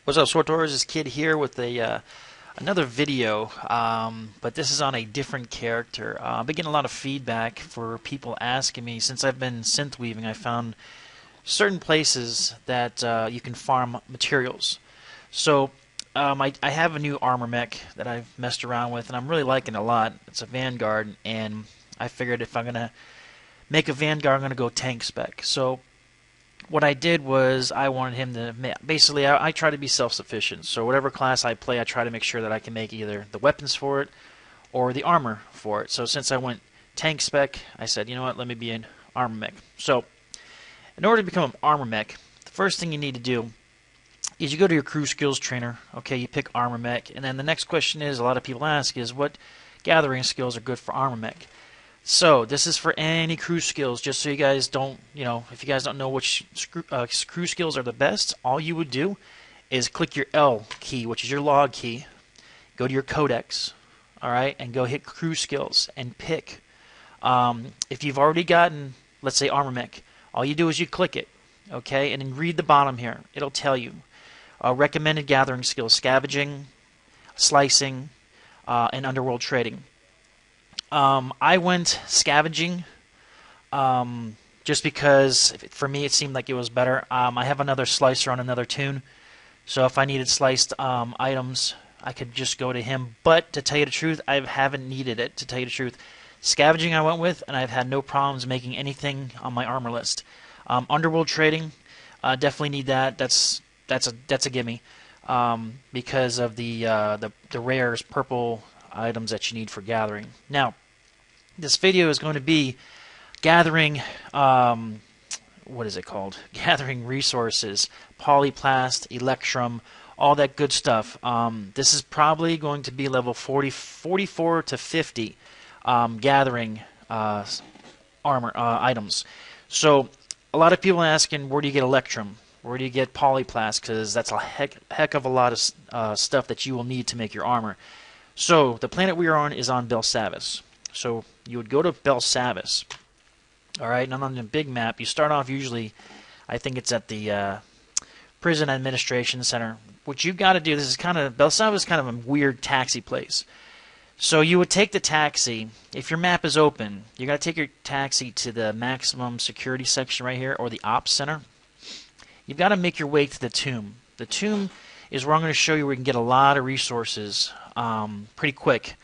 What's up, Swtor? This kid here with a another video, but this is on a different character. I've been getting a lot of feedback for people asking me. Since I've been synth weaving, I found certain places that you can farm materials. So I have a new Armormech that I've messed around with, and I'm really liking it a lot. It's a Vanguard, and I figured if I'm gonna make a Vanguard, I'm gonna go tank spec. So what I did was I wanted him to basically I try to be self-sufficient. So whatever class I play, I try to make sure that I can make either the weapons for it or the armor for it. So since I went tank spec, I said, you know what, let me be an Armormech. So in order to become an Armormech, the first thing you need to do is you go to your crew skills trainer. Okay, you pick Armormech, and then the next question is, a lot of people ask, is what gathering skills are good for Armormech? So this is for any crew skills, just so you guys don't, if you guys don't know which crew skills are the best, all you would do is click your L key, which is your log key, go to your codex, all right, and go hit crew skills and pick. If you've already gotten, let's say, Armormech, all you do is you click it, okay, and then read the bottom here. It'll tell you recommended gathering skills: scavenging, slicing, and underworld trading. I went scavenging just because for me it seemed like it was better. I have another slicer on another tune, so if I needed sliced items, I could just go to him. But to tell you the truth, I haven't needed it. To tell you the truth, scavenging I went with, and I've had no problems making anything on my armor list. Underworld trading, definitely need that. That's a gimme because of the rares, purple items that you need for gathering. Now, this video is going to be gathering, what is it called? Gathering resources, PolyPlast, Electrum, all that good stuff. This is probably going to be level 44 to 50 gathering armor items. So a lot of people are asking, where do you get Electrum? Where do you get PolyPlast? Because that's a heck of a lot of stuff that you will need to make your armor. So the planet we are on is on Belsavis. So you would go to Belsavis, all right, and on the big map, you start off usually, I think it's at the Prison Administration Center. What you got to do, this is kind of, Belsavis is kind of a weird taxi place. So you would take the taxi, if your map is open, you got to take your taxi to the maximum security section right here, or the ops center. You've got to make your way to the tomb. The tomb is where I'm going to show you where you can get a lot of resources pretty quick.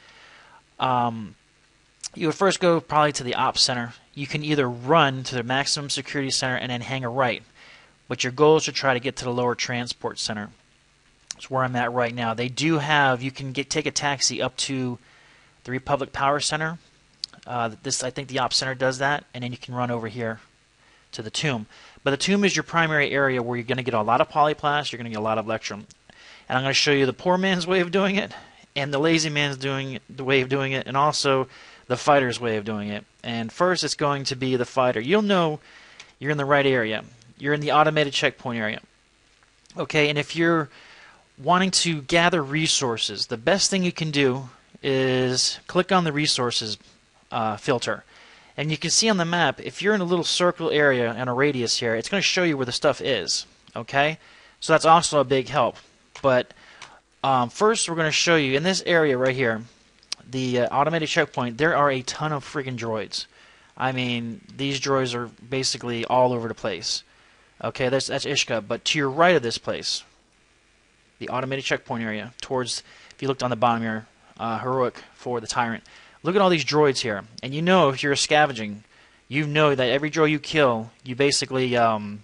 You would first go probably to the ops center. You can either run to the maximum security center and then hang a right, but your goal is to try to get to the lower transport center. That's where I'm at right now. They do have, you can take a taxi up to the Republic Power Center. I think the ops center does that, and then you can run over here to the tomb. But the tomb is your primary area where you're going to get a lot of polyplast, you're going to get a lot of Electrum. And I'm going to show you the poor man's way of doing it, and the lazy man's way of doing it, and also the fighter's way of doing it. And first it's going to be the fighter. You'll know you're in the right area. You're in the automated checkpoint area. Okay, and if you're wanting to gather resources, the best thing you can do is click on the resources filter. And you can see on the map, if you're in a little circle area and a radius here, it's going to show you where the stuff is. Okay, so that's also a big help. But first we're going to show you in this area right here, the automated checkpoint. There are a ton of freaking droids. I mean, these droids are basically all over the place. Okay, that's Ishka. But to your right of this place, the automated checkpoint area, towards, if you looked on the bottom here, heroic for the tyrant. Look at all these droids here, and you know if you're scavenging, you know that every droid you kill, you basically can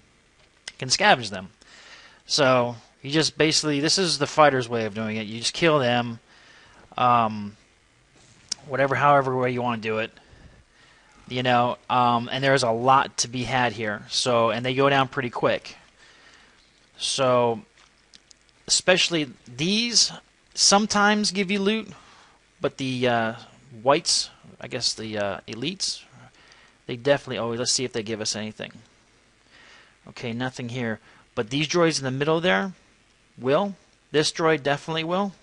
scavenge them. So you just basically, this is the fighter's way of doing it. You just kill them, however way you want to do it, and there's a lot to be had here. So, and they go down pretty quick. So, especially these sometimes give you loot, but the whites, I guess the elites, they definitely always, let's see if they give us anything. Okay, nothing here. But these droids in the middle there will. This droid definitely will.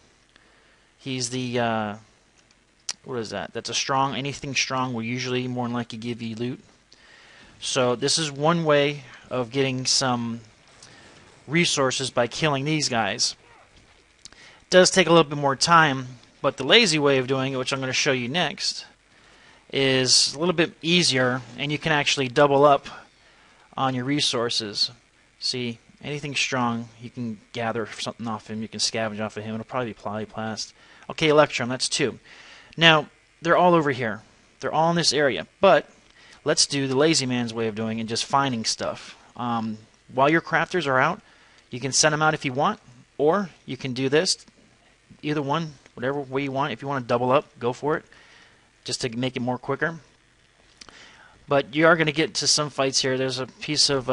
He's the, what is that? That's a strong, anything strong will usually more than likely give you loot. So this is one way of getting some resources by killing these guys. It does take a little bit more time, but the lazy way of doing it, which I'm going to show you next, is a little bit easier, and you can actually double up on your resources. See, anything strong, you can gather something off him, you can scavenge off of him. It'll probably be PolyPlast. Okay, Electrum, that's 2. Now, they're all over here. They're all in this area, but let's do the lazy man's way of doing it and just finding stuff. While your crafters are out, you can send them out if you want, or you can do this. Either one, whatever way you want. If you want to double up, go for it, just to make it more quicker. But you are going to get to some fights here. There's a piece of,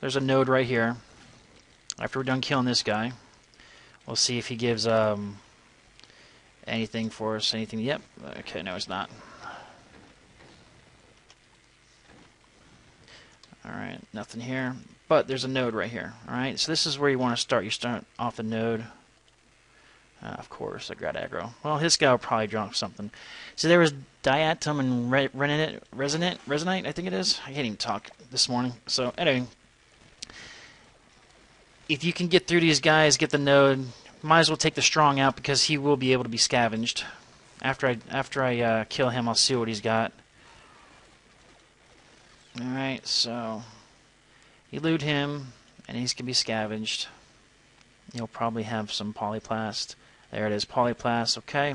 there's a node right here. After we're done killing this guy, we'll see if he gives anything for us. Anything? Yep. Okay, no, it's not. Alright, nothing here. But there's a node right here. Alright, so this is where you want to start. You start off the node. Of course, I got aggro. Well, his guy will probably drop something. So there was diatom and resonite, I think it is. I can't even talk this morning. So anyway, if you can get through these guys, get the node, might as well take the strong out because he will be able to be scavenged. After I kill him, I'll see what he's got. Alright, so elude him, and he's going to be scavenged. He'll probably have some PolyPlast. There it is, PolyPlast, okay.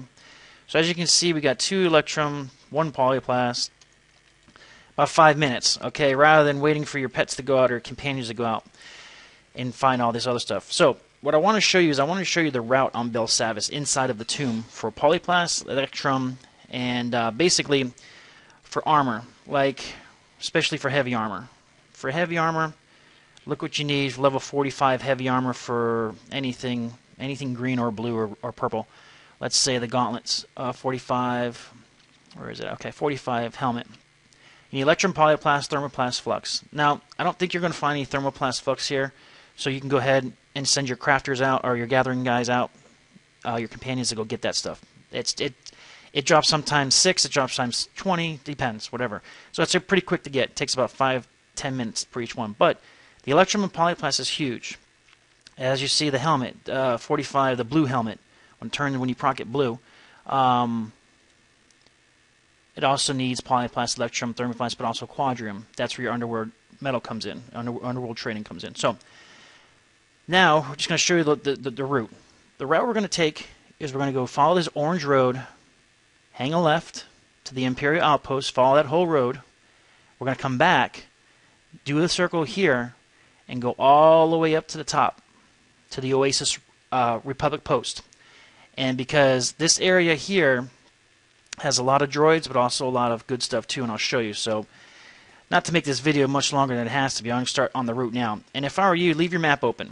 So as you can see, we got 2 Electrum, 1 PolyPlast. About 5 minutes, okay, rather than waiting for your pets to go out or companions to go out and find all this other stuff. So what I want to show you is I want to show you the route on Belsavis inside of the tomb for PolyPlast, Electrum, and basically for armor, like especially for heavy armor. For heavy armor, look what you need. Level 45 heavy armor for anything green or blue or purple. Let's say the gauntlets. 45. Where is it? Okay, 45 helmet. You need Electrum, PolyPlast, Thermoplast, Flux. Now, I don't think you're going to find any Thermoplast Flux here, so you can go ahead and send your crafters out or your gathering guys out, your companions to go get that stuff. It drops sometimes 6, it drops sometimes 20, depends, whatever. So it's pretty quick to get. It takes about 5-10 minutes for each one. But the Electrum and PolyPlast is huge. As you see, the helmet, 45, the blue helmet, when you proc it blue, it also needs PolyPlast, Electrum, Thermoplast, but also Quadrium. That's where your underworld metal comes in, underworld trading comes in. So now we're just going to show you the route. The route we're going to take is we're going to go follow this orange road, hang a left to the Imperial Outpost, follow that whole road. We're going to come back, do the circle here, and go all the way up to the top, to the Oasis Republic Post. And because this area here has a lot of droids, but also a lot of good stuff too, and I'll show you. So, not to make this video much longer than it has to be, I'm going to start on the route now. And if I were you, leave your map open.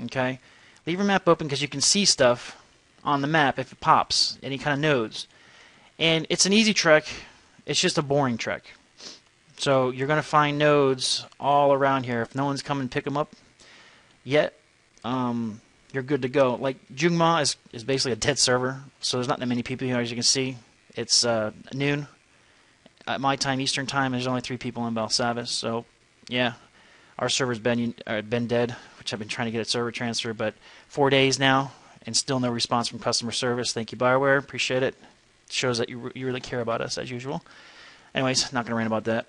Okay? Leave your map open because you can see stuff on the map if it pops, any kind of nodes. And it's an easy trek, it's just a boring trek. So you're going to find nodes all around here. If no one's come and pick them up yet, you're good to go. Like, Jungma is basically a dead server, so there's not that many people here, as you can see. It's noon. At my time, Eastern time, there's only 3 people in Belsavis, so yeah. Our server's been dead, which I've been trying to get a server transfer, but 4 days now, and still no response from customer service. Thank you, Bioware. Appreciate it. Shows that you really care about us, as usual. Anyways, not going to rant about that.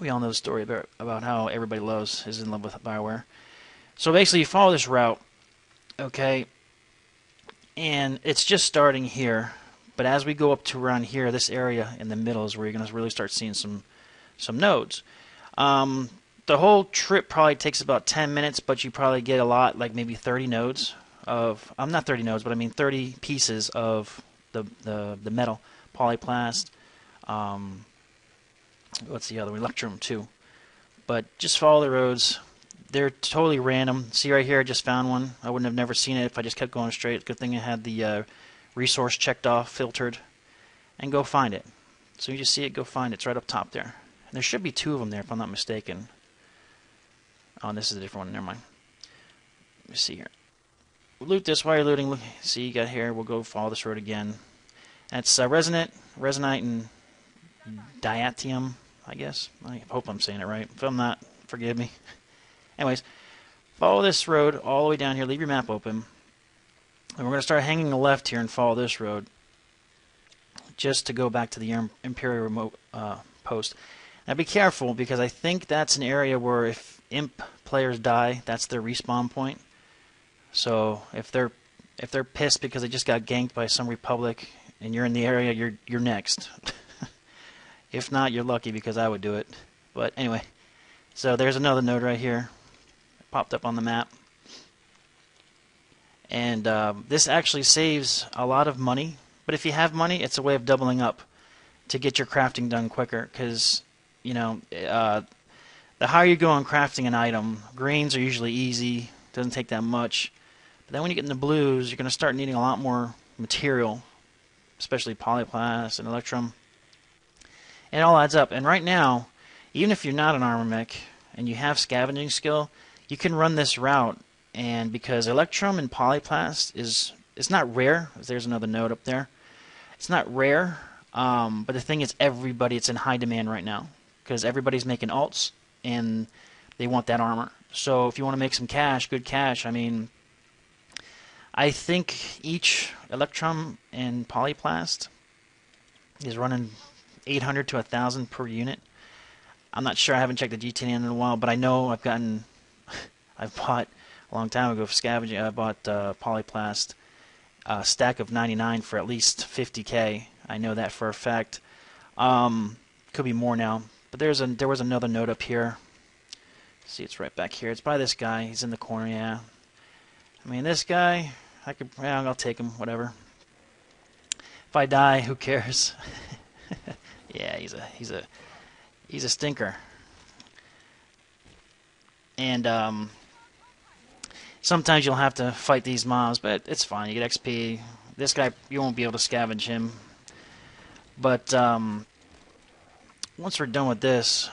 We all know the story about how everybody loves is in love with Bioware. So basically, you follow this route, okay, and it's just starting here. But as we go up to around here, this area in the middle is where you're going to really start seeing some nodes. The whole trip probably takes about 10 minutes, but you probably get a lot, like maybe 30 nodes of, not 30 nodes, but I mean 30 pieces of the metal, PolyPlast. What's the other one? Electrum too. But just follow the roads. They're totally random. See right here, I just found one. I wouldn't have never seen it if I just kept going straight. Good thing I had the resource checked off, filtered, and go find it. So you just see it, go find it. It's right up top there. And there should be 2 of them there if I'm not mistaken. Oh, and this is a different one. Never mind. Let me see here. We'll loot this while you're looting. Look, see, you got here. We'll go follow this road again. That's resonite, and diatium, I guess. I hope I'm saying it right. If I'm not, forgive me. Anyways, Follow this road all the way down here. Leave your map open. And we're going to start hanging a left here and follow this road just to go back to the Imperial remote post. Now be careful, because I think that's an area where if Imp players die, that's their respawn point. So if they're pissed because they just got ganked by some Republic and you're in the area, you're next. If not, you're lucky, because I would do it. But anyway, so there's another node right here. It popped up on the map. And this actually saves a lot of money. But if you have money, it's a way of doubling up to get your crafting done quicker. Because, you know, the higher you go on crafting an item, greens are usually easy. Doesn't take that much. But then when you get into blues, you're going to start needing a lot more material, especially PolyPlast and Electrum. And it all adds up. And right now, even if you're not an Armormech and you have scavenging skill, you can run this route. And because Electrum and PolyPlast it's not rare. There's another node up there. It's not rare, but the thing is, it's in high demand right now, because everybody's making alts and they want that armor. So if you want to make some cash, good cash, I mean, I think each Electrum and PolyPlast is running 800 to 1,000 per unit. I'm not sure. I haven't checked the GTN in a while, but I know I've bought a long time ago for scavenging. I bought PolyPlast stack of 99 for at least 50k. I know that for a fact. Could be more now. But there was another node up here. See, it's right back here. It's by this guy. He's in the corner. Yeah. I mean, this guy, I'll take him. Whatever. If I die, who cares? Yeah, he's a stinker. And sometimes you'll have to fight these mobs, but it's fine. You get XP. This guy, you won't be able to scavenge him. But once we're done with this,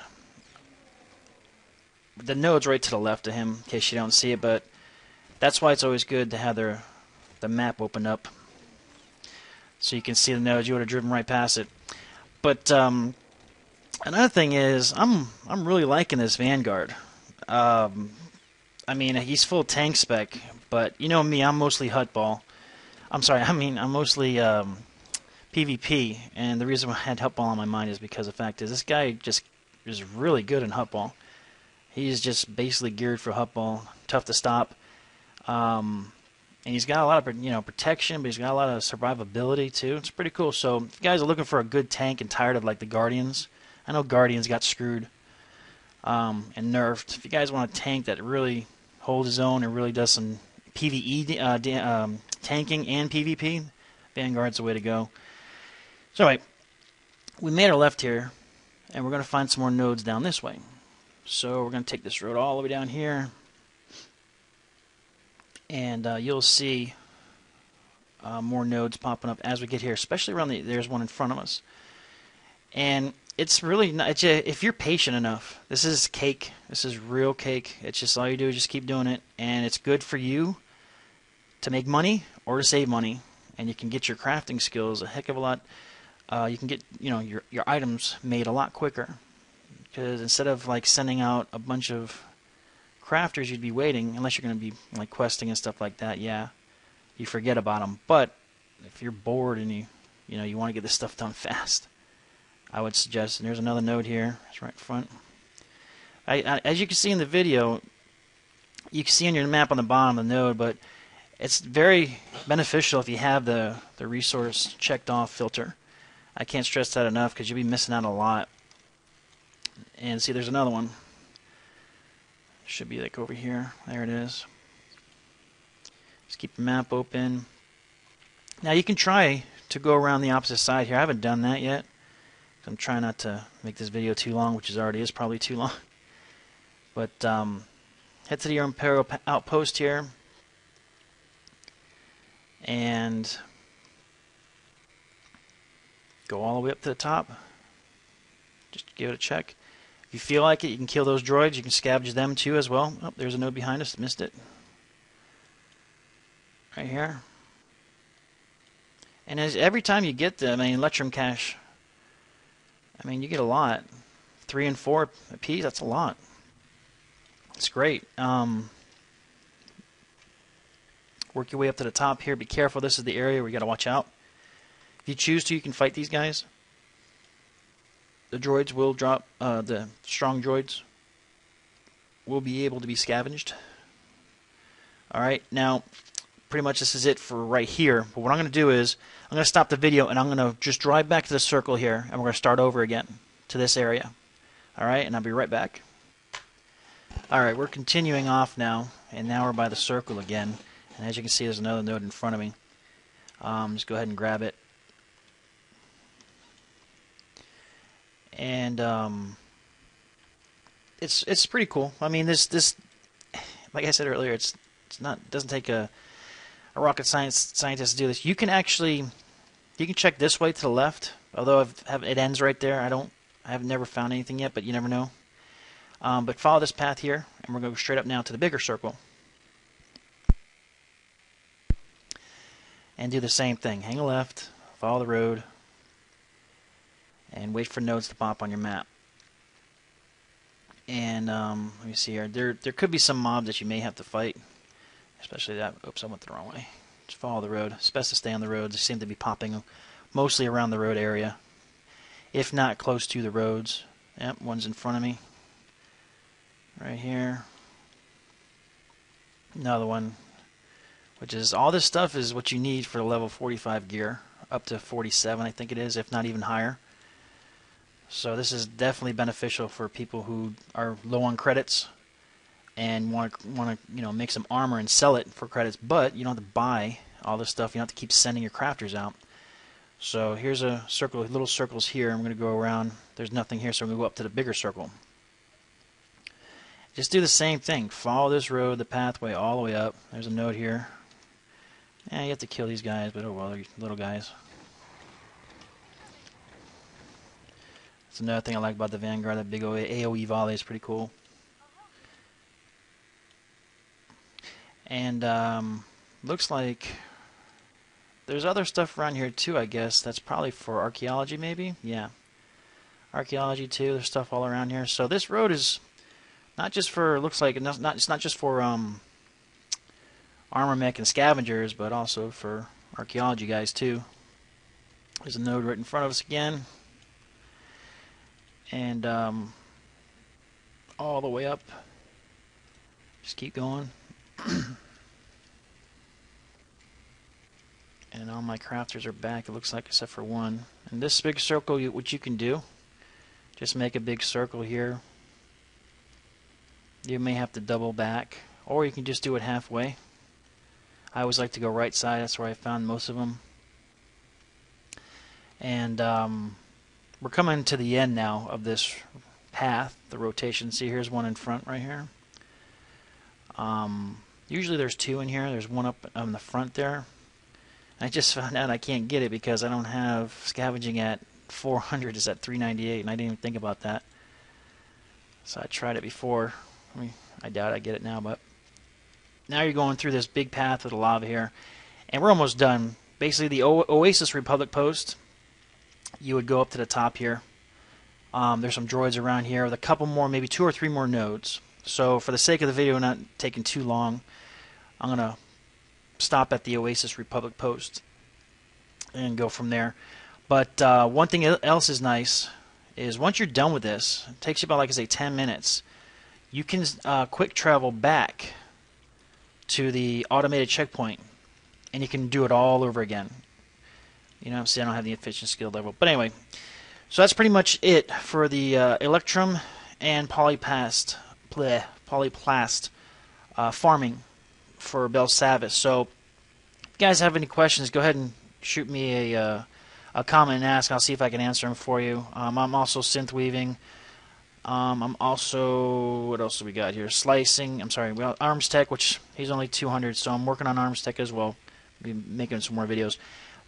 the node's right to the left of him, in case you don't see it. But that's why it's always good to have the map open up, so you can see the nodes. You would have driven right past it. But another thing is, I'm really liking this Vanguard. I mean, he's full tank spec, but you know me, I'm mostly Hutball. I'm mostly PvP, and the reason I had Hutball on my mind is because the fact is, this guy just is really good in Hutball. He's just basically geared for Hutball, tough to stop, and he's got a lot of protection, but he's got a lot of survivability too. It's pretty cool. So if you guys are looking for a good tank and tired of like the Guardians, I know Guardians got screwed and nerfed. If you guys want a tank that really holds his own and really does some PvE tanking and PvP, Vanguard's the way to go. So anyway, we made our left here, and we're going to find some more nodes down this way. So we're going to take this road all the way down here, and you'll see more nodes popping up as we get here, especially around there's one in front of us. And it's really not, if you're patient enough, this is cake. This is real cake. It's just all you do is just keep doing it, and it's good for you to make money or to save money, and you can get your crafting skills a heck of a lot. You can get your items made a lot quicker, because instead of like sending out a bunch of crafters, you'd be waiting, unless you're going to be like questing and stuff like that. Yeah, you forget about them. But if you're bored and you want to get this stuff done fast, I would suggest. And there's another node here. It's right in front. As you can see in the video, you can see on your map on the bottom of the node, but it's very beneficial if you have the resource checked off filter. I can't stress that enough, because you'll be missing out a lot. And see, there's another one. Should be like over here. There it is. Just keep the map open. Now you can try to go around the opposite side here. I haven't done that yet. I'm trying not to make this video too long, which already is probably too long. But head to the Imperial outpost here, and go all the way up to the top. Just give it a check. If you feel like it, you can kill those droids. You can scavenge them too as well. Oh, there's a node behind us. Missed it. Right here. And every time you get the Electrum cache, you get a lot. 3 and 4 apiece, that's a lot. It's great. Work your way up to the top here. Be careful. This is the area where you got to watch out. If you choose to, you can fight these guys. The droids will drop. The strong droids will be able to be scavenged. Alright, now pretty much this is it for right here. But what I'm going to do is I'm going to stop the video and I'm going to just drive back to the circle here and we're going to start over again to this area. Alright, and I'll be right back. Alright, we're continuing off now, and now we're by the circle again. And as you can see, there's another node in front of me. Just go ahead and grab it. And it's pretty cool. I mean, this like I said earlier, it doesn't take a rocket scientist to do this. You can check this way to the left, although it ends right there. I've never found anything yet, but you never know. But follow this path here, and we're going to go straight up now to the bigger circle. And do the same thing. Hang a left, follow the road, and wait for nodes to pop on your map. And let me see here. There could be some mobs that you may have to fight, especially that. Oops, I went the wrong way. Just follow the road. It's best to stay on the road. They seem to be popping mostly around the road area, if not close to the roads. Yep, one's in front of me. Right here. Another one. Which is, all this stuff is what you need for level 45 gear. Up to 47, I think it is, if not even higher. So this is definitely beneficial for people who are low on credits and want to make some armor and sell it for credits, but you don't have to buy all this stuff. You don't have to keep sending your crafters out. So here's a circle, little circles here. I'm going to go around. There's nothing here, so I'm going to go up to the bigger circle. Just do the same thing. Follow this road, the pathway, all the way up. There's a node here. Yeah, you have to kill these guys, but oh well, they're little guys. That's another thing I like about the Vanguard. That big AoE volley is pretty cool. And looks like there's other stuff around here too, I guess. That's probably for archaeology, maybe? Yeah. Archaeology too. There's stuff all around here. So this road is not just for, looks like, it's not just for Armormech and scavengers, but also for archaeology guys too. There's a node right in front of us again. And all the way up. Just keep going. And all my crafters are back, it looks like, except for one. And this big circle, what you can do, just make a big circle here. You may have to double back, or you can just do it halfway. I always like to go right side. That's where I found most of them. And we're coming to the end now of this path, the rotation. See, here's one in front right here. Usually there's two in here. There's one up on the front there. I just found out I can't get it because I don't have scavenging at 400. It's at 398, and I didn't even think about that. So I tried it before. I doubt I get it now, but now you're going through this big path with the lava here, and we're almost done. Basically, the Oasis Republic post, you would go up to the top here. There's some droids around here with a couple more, maybe 2 or 3 more nodes. So for the sake of the video not taking too long, I'm going to stop at the Oasis Republic post and go from there. But one thing else is nice is once you're done with this, it takes you about, like I say, 10 minutes. You can quick travel back to the automated checkpoint, and you can do it all over again. You know, see, I don't have the efficient skill level, but anyway. So that's pretty much it for the Electrum and PolyPlast farming for Belsavis. So, if you guys have any questions, go ahead and shoot me a comment and ask. I'll see if I can answer them for you. I'm also synth weaving. I'm also, what else do we got here? Slicing. I'm sorry, well, Arms Tech, which he's only 200, so I'm working on Arms Tech as well. I'll be making some more videos.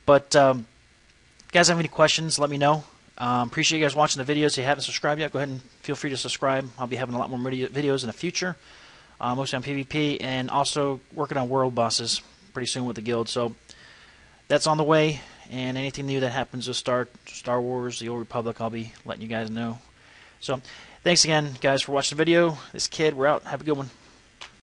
But if you guys have any questions, let me know. Appreciate you guys watching the videos. If you haven't subscribed yet, go ahead and feel free to subscribe. I'll be having a lot more videos in the future, mostly on PvP, and also working on world bosses pretty soon with the guild. So that's on the way, and anything new that happens with Star Wars, the Old Republic, I'll be letting you guys know. So thanks again, guys, for watching the video. This kid, we're out. Have a good one.